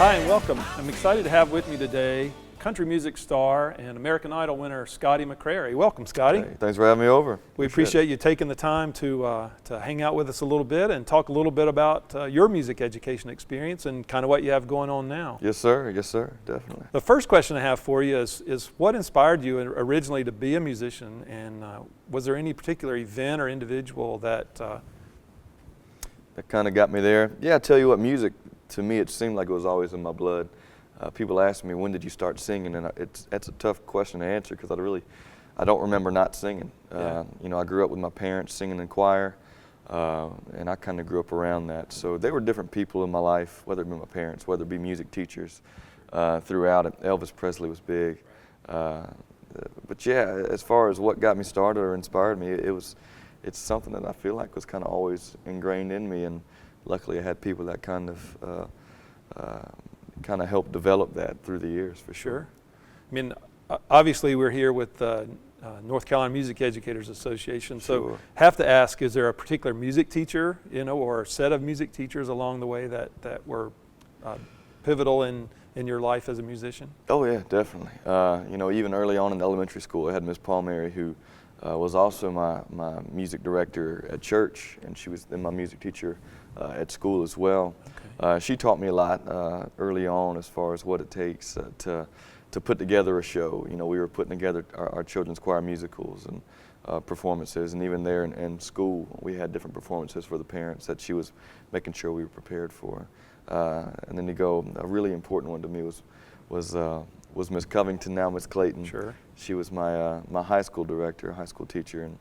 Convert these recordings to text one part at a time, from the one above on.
Hi and welcome. I'm excited to have with me today country music star and American Idol winner Scotty McCreery. Welcome, Scotty. Hey, thanks for having me over. We appreciate you taking the time to hang out with us a little bit and talk a little bit about your music education experience and kind of what you have going on now. Yes, sir. Yes, sir. Definitely. The first question I have for you is what inspired you originally to be a musician, and was there any particular event or individual that kind of got me there? Yeah, I tell you what, music, to me, it seemed like it was always in my blood. People ask me, when did you start singing? And that's a tough question to answer because I don't remember not singing. Yeah. I grew up with my parents singing in choir, and I kind of grew up around that. So they were different people in my life, whether it be my parents, whether it be music teachers throughout it. Elvis Presley was big. But yeah, as far as what got me started or inspired me, it's something that I feel like was kind of always ingrained in me, and luckily I had people that kind of helped develop that through the years, for sure. I mean, obviously we're here with North Carolina Music Educators Association, so Sure. have to ask, is there a particular music teacher, or a set of music teachers along the way that were pivotal in your life as a musician? Oh yeah, definitely. Even early on in elementary school, I had Miss Palmieri, who was also my music director at church, and she was then my music teacher at school as well. Okay. She taught me a lot early on as far as what it takes to put together a show. We were putting together our children's choir musicals and performances, and even there in school, we had different performances for the parents that she was making sure we were prepared for. And then a really important one to me was Miss Covington, now Miss Clayton. Sure. She was my high school director, high school teacher, and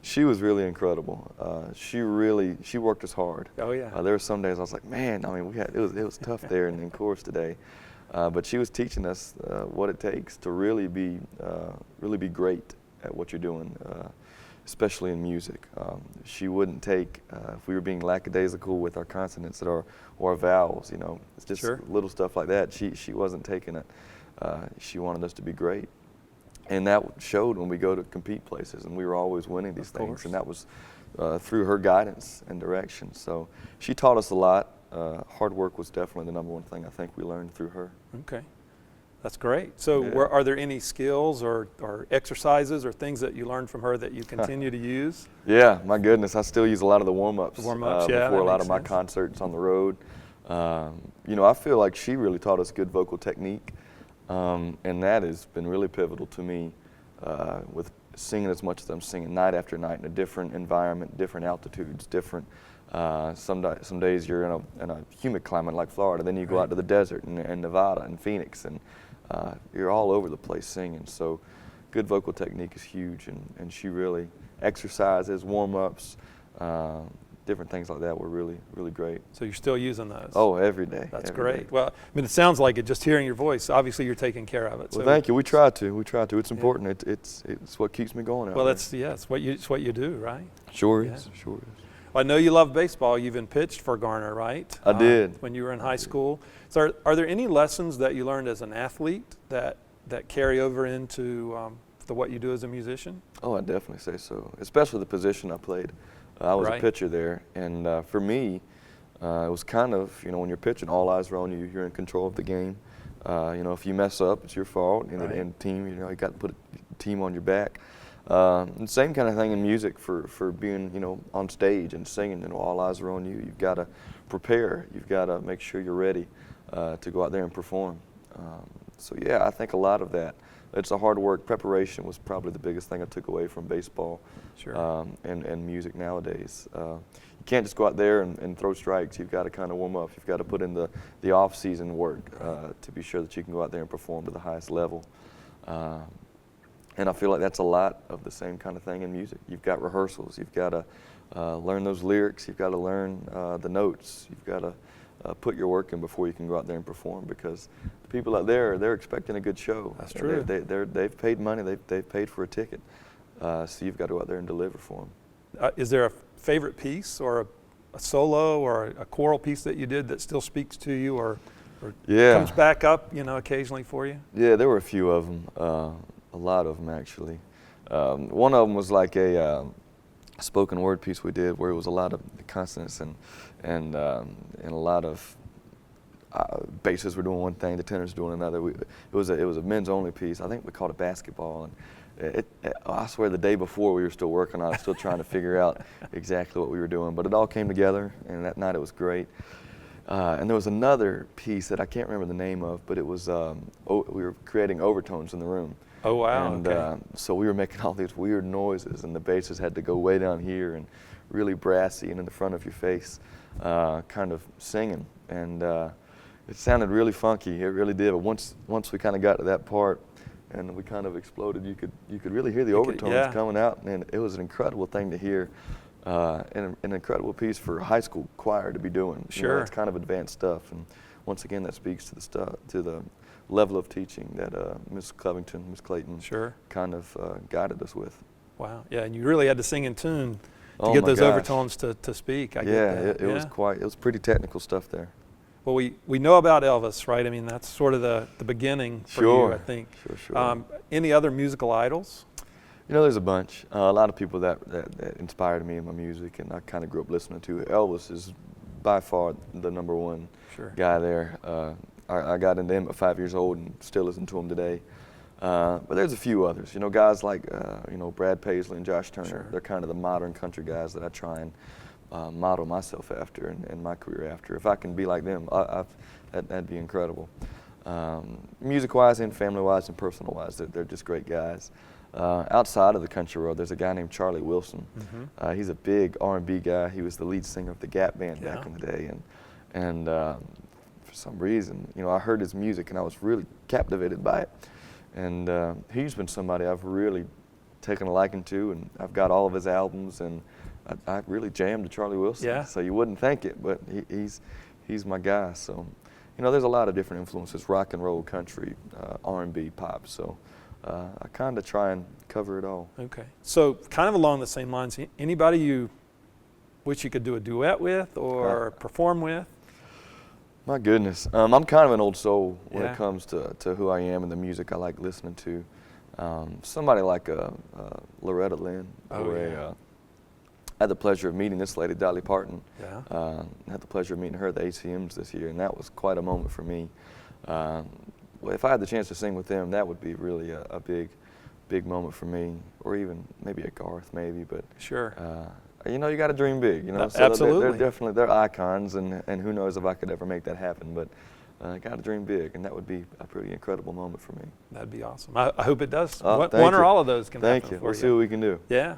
she was really incredible. She worked us hard. Oh yeah. There were some days I was like, man, I mean, it was tough there in chorus today, but she was teaching us what it takes to really be great at what you're doing, especially in music. She wouldn't take if we were being lackadaisical with our consonants or our vowels. It's just Sure. little stuff like that. She wasn't taking it. She wanted us to be great. And that showed when we go to compete places, and we were always winning these things. course. And that was through her guidance and direction. So she taught us a lot. Hard work was definitely the number one thing I think we learned through her. Okay. That's great. So Yeah. are there any skills or exercises or things that you learned from her that you continue to use? Yeah, my goodness, I still use a lot of the warm-ups, Warm-ups, yeah, before that a lot makes of my sense. concerts on the road. I feel like she really taught us good vocal technique, and that has been really pivotal to me with singing as much as I'm singing night after night in a different environment, different altitudes, different. Some days you're in a humid climate like Florida, then you go out to the desert and Nevada and Phoenix, and you're all over the place singing. So good vocal technique is huge, and she really exercises, warm-ups, different things like that were really, really great. So you're still using those? Oh, every day. That's every great. day. Well, I mean, it sounds like it just hearing your voice. Obviously, you're taking care of it. Well, So thank you. We try to. It's important. It's what keeps me going out well, there. it's what you do, right? Sure Yeah. is. Sure is. Well, I know you love baseball. You've been pitched for Garner, right? I did. When you were in high school. So are there any lessons that you learned as an athlete that carry over into what you do as a musician? Oh, I definitely say so. Especially the position I played. I was Right. a pitcher there, and for me, it was kind of, when you're pitching, all eyes are on you. You're in control of the game. If you mess up, it's your fault. And Right. the team, you got to put a team on your back. And same kind of thing in music for being, on stage and singing. All eyes are on you. You've got to prepare. You've got to make sure you're ready to go out there and perform. So yeah, I think a lot of that. It's a hard work. Preparation was probably the biggest thing I took away from baseball. Sure. And music nowadays. You can't just go out there and throw strikes. You've got to kind of warm up. You've got to put in the off-season work to be sure that you can go out there and perform to the highest level. And I feel like that's a lot of the same kind of thing in music. You've got rehearsals. You've got to learn those lyrics. You've got to learn the notes. You've got to put your work in before you can go out there and perform, because the people out there, they're expecting a good show. That's true. They've paid money. They've paid for a ticket. So you've got to go out there and deliver for them. Is there a favorite piece or a solo or a choral piece that you did that still speaks to you or Yeah. comes back up, occasionally for you? Yeah, there were a few of them, a lot of them actually. One of them was like a spoken word piece we did where it was a lot of consonants and a lot of, Bassists were doing one thing, the tenors doing another. It was a men's only piece. I think we called it basketball. And I swear the day before we were still working on it, still trying to figure out exactly what we were doing. But it all came together, and that night it was great. And there was another piece that I can't remember the name of, but it was we were creating overtones in the room. Oh, wow. And okay. So we were making all these weird noises, and the basses had to go way down here and really brassy and in the front of your face, kind of singing. And it sounded really funky. It really did. But once we kind of got to that part, and we kind of exploded, you could really hear the overtones coming out, and it was an incredible thing to hear. And an incredible piece for a high school choir to be doing. Sure. You know, it's kind of advanced stuff, and once again, that speaks to the level of teaching that Miss Covington, Miss Clayton, kind of guided us with. Wow. Yeah, and you really had to sing in tune to Oh get my those gosh. overtones to speak. I get that. It was pretty technical stuff there. Well, we know about Elvis, right? I mean, that's sort of the beginning for you, I think. Sure. Any other musical idols? You know, there's a bunch. A lot of people that inspired me in my music, and I kind of grew up listening to. Elvis is by far the number one guy there. I got into him at 5 years old and still listen to him today. But there's a few others. You know, guys like Brad Paisley and Josh Turner. They're kind of the modern country guys that I try and model myself after and my career after. If I can be like them, that'd be incredible. Music-wise and family-wise and personal-wise, they're just great guys. Outside of the country world, there's a guy named Charlie Wilson. Mm-hmm. He's a big R&B guy. He was the lead singer of the Gap Band back in the day, and for some reason, you know, I heard his music and I was really captivated by it. And he's been somebody I've really taken a liking to, and I've got all of his albums, and I really jammed to Charlie Wilson. Yeah. So you wouldn't think it, but he's my guy. So, you know, there's a lot of different influences: rock and roll, country, R&B, pop. So. I kind of try and cover it all. Okay. So kind of along the same lines, anybody you wish you could do a duet with or perform with? My goodness. I'm kind of an old soul when it comes to who I am and the music I like listening to. Somebody like Loretta Lynn. I had the pleasure of meeting this lady, Dolly Parton. Had the pleasure of meeting her at the ACMs this year, and that was quite a moment for me. If I had the chance to sing with them, that would be really a big moment for me, or even maybe a Garth, maybe. But you know, you got to dream big. You know, so absolutely. They're icons, and who knows if I could ever make that happen. But got to dream big, and that would be a pretty incredible moment for me. That'd be awesome. I hope it does. One or all of those can happen. Thank you. For We'll see what we can do. Yeah.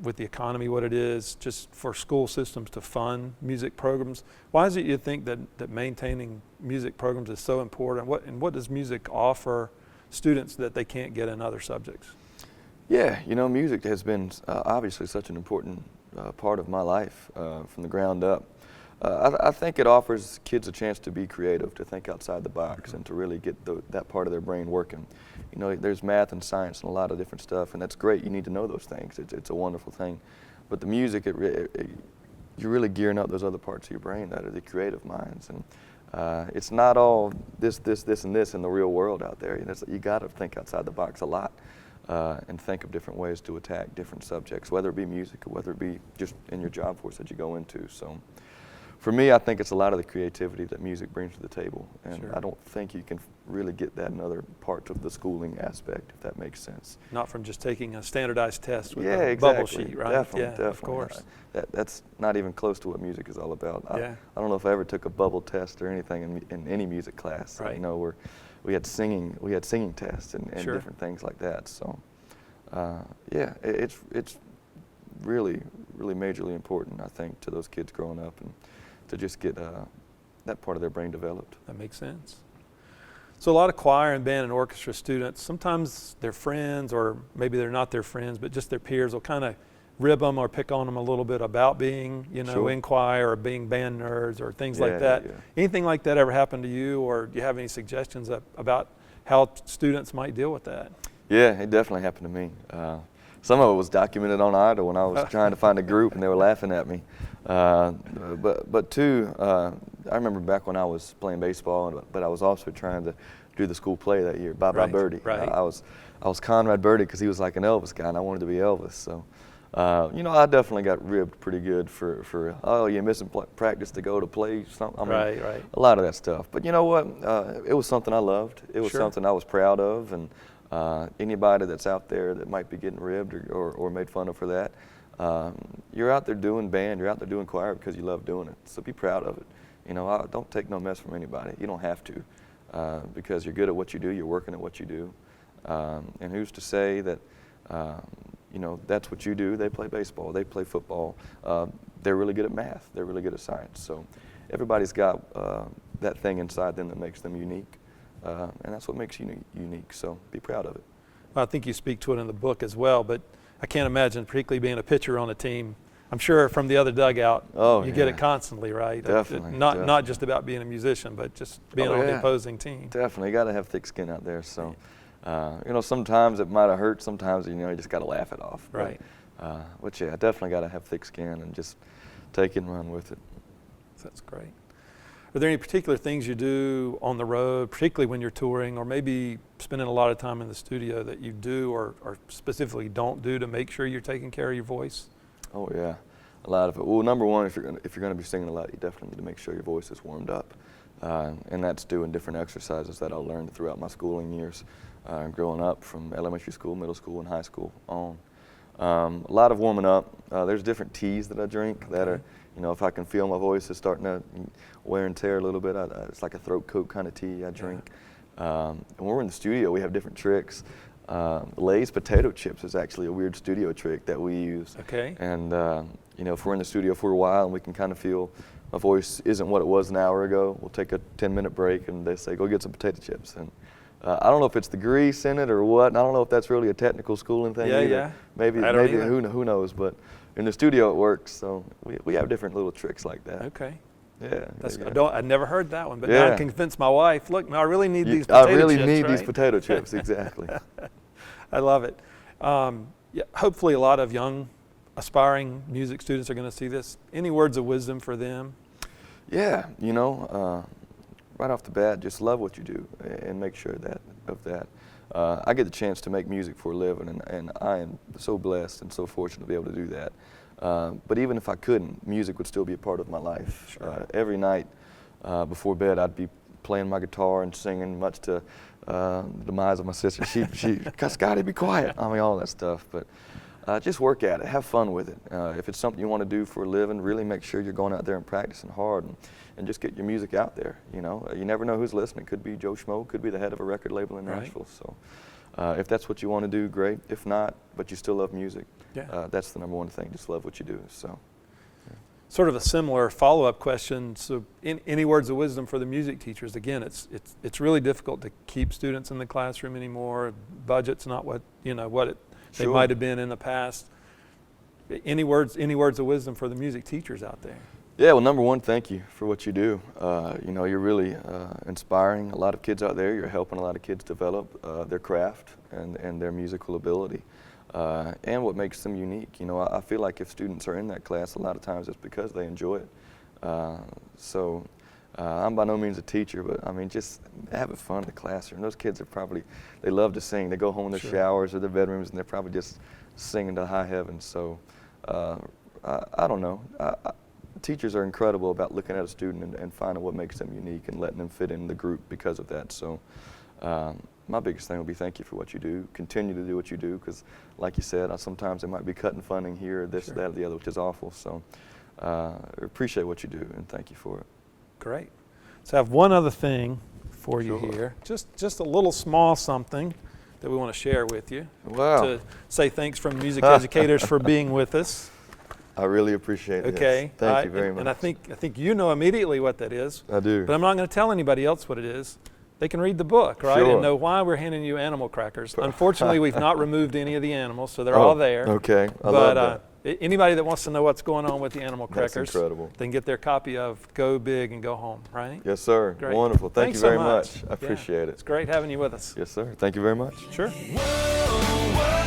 With the economy, what it is, just for school systems to fund music programs, why is it you think that maintaining music programs is so important? What does music offer students that they can't get in other subjects? Yeah, you know, music has been obviously such an important part of my life from the ground up. I think it offers kids a chance to be creative, to think outside the box, and to really get that part of their brain working. You know, there's math and science and a lot of different stuff, and that's great. You need to know those things. It's a wonderful thing. But the music, you're really gearing up those other parts of your brain that are the creative minds. And it's not all this, and this in the real world out there. You got to think outside the box a lot and think of different ways to attack different subjects, whether it be music or whether it be just in your job force that you go into. So. For me, I think it's a lot of the creativity that music brings to the table, and I don't think you can really get that in other parts of the schooling aspect, if that makes sense. Not from just taking a standardized test with a bubble sheet, right? Definitely. Of course. That's not even close to what music is all about. I don't know if I ever took a bubble test or anything in any music class. Right. You know, we had singing tests and different things like that. So, it's really, really majorly important, I think, to those kids growing up and to just get that part of their brain developed. That makes sense. So a lot of choir and band and orchestra students, sometimes their friends, or maybe they're not their friends, but just their peers will kind of rib them or pick on them a little bit about being, in choir or being band nerds or things like that. Yeah. Anything like that ever happen to you, or do you have any suggestions about how students might deal with that? Yeah, it definitely happened to me. Some of it was documented on Idol when I was trying to find a group and they were laughing at me. But too, I remember back when I was playing baseball, but I was also trying to do the school play that year, Bye Bye Birdie. Right. I was Conrad Birdie because he was like an Elvis guy and I wanted to be Elvis. So You know, I definitely got ribbed pretty good for oh, you're missing practice to go to play something. I mean, right. a lot of that stuff. But you know what? It was something I loved. It was Sure. something I was proud of. And anybody that's out there that might be getting ribbed or made fun of for that, you're out there doing band, you're out there doing choir because you love doing it. So be proud of it. You know, don't take no mess from anybody. You don't have to, because you're good at what you do. You're working at what you do. And who's to say that, you know, that's what you do. They play baseball, they play football. They're really good at math. They're really good at science. So everybody's got that thing inside them that makes them unique. And that's what makes you unique. So be proud of it. Well, I think you speak to it in the book as well, but I can't imagine, particularly being a pitcher on a team, I'm sure from the other dugout, you get it constantly, right? Definitely. Not just about being a musician, but just being on the opposing team. Definitely. You got to have thick skin out there. So, you know, sometimes it might have hurt. Sometimes, you know, you just got to laugh it off. Right. But yeah, definitely got to have thick skin and just take it and run with it. That's great. Are there any particular things you do on the road, particularly when you're touring, or maybe spending a lot of time in the studio, that you do or specifically don't do to make sure you're taking care of your voice? Oh yeah, a lot of it. Well, number one, if you're gonna be singing a lot, you definitely need to make sure your voice is warmed up, and that's doing different exercises that I learned throughout my schooling years, growing up from elementary school, middle school, and high school on. A lot of warming up. There's different teas that I drink that are, you know, if I can feel my voice is starting to wear and tear a little bit, it's like a throat coat kind of tea I drink. And when we're in the studio, we have different tricks. Lay's potato chips is actually a weird studio trick that we use. Okay. And you know, if we're in the studio for a while and we can kind of feel my voice isn't what it was an hour ago, we'll take a 10-minute break and they say, go get some potato chips. And I don't know if it's the grease in it or what, and I don't know if that's really a technical schooling thing either. Yeah. Maybe who knows, but in the studio it works, so we have different little tricks like that. Okay. Yeah. I never heard that one, but now I can convince my wife, look, no, I really need these potato chips. I really need these potato chips, exactly. I love it. Yeah, hopefully a lot of young, aspiring music students are going to see this. Any words of wisdom for them? Yeah, you know, right off the bat, just love what you do and make sure of that. I get the chance to make music for a living, and I am so blessed and so fortunate to be able to do that. But even if I couldn't, music would still be a part of my life. Sure. Every night before bed, I'd be playing my guitar and singing, much to the demise of my sister. She Scotty, be quiet. I mean, all that stuff. But just work at it. Have fun with it. If it's something you want to do for a living, really make sure you're going out there and practicing hard and just get your music out there. You know, you never know who's listening. Could be Joe Schmo, could be the head of a record label in Nashville. So if that's what you want to do, great. If not, but you still love music, that's the number one thing. Just love what you do. So. Sort of a similar follow-up question. So, any words of wisdom for the music teachers? Again, it's really difficult to keep students in the classroom anymore. Budget's not what they might have been in the past. Any words of wisdom for the music teachers out there? Yeah, well, number one, thank you for what you do. You know, you're really inspiring a lot of kids out there. You're helping a lot of kids develop their craft and their musical ability. And what makes them unique. You know, I feel like if students are in that class, a lot of times it's because they enjoy it. So I'm by no means a teacher, but I mean, just having fun in the classroom. Those kids they love to sing. They go home in their showers or their bedrooms and they're probably just singing to high heaven. So I don't know. Teachers are incredible about looking at a student and finding what makes them unique and letting them fit in the group because of that. So my biggest thing would be thank you for what you do. Continue to do what you do, because like you said, sometimes it might be cutting funding here, this, that, or the other, which is awful. So appreciate what you do and thank you for it. Great. So I have one other thing for you here. Just a little small something that we want to share with you. Wow. To say thanks from Music Educators for being with us. I really appreciate it. Okay. Thank you very much. And I think you know immediately what that is. I do. But I'm not going to tell anybody else what it is. They can read the book, right? Sure. And know why we're handing you animal crackers. Unfortunately, we've not removed any of the animals, so they're all there. Okay. I love that. Anybody that wants to know what's going on with the animal crackers, that's incredible. They can get their copy of Go Big and Go Home, right? Yes, sir. Great. Wonderful. Thank you very much. I appreciate it. It's great having you with us. Yes, sir. Thank you very much. Sure. Whoa, whoa.